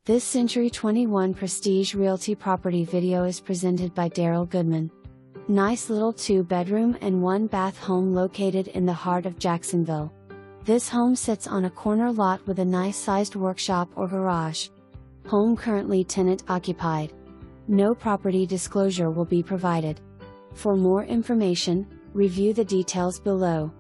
This Century 21 Prestige Realty property video is presented by Darryl Goodman. Nice little 2-bedroom and 1-bath home located in the heart of Jacksonville. This home sits on a corner lot with a nice-sized workshop or garage. Home currently tenant occupied. No property disclosure will be provided. For more information, review the details below.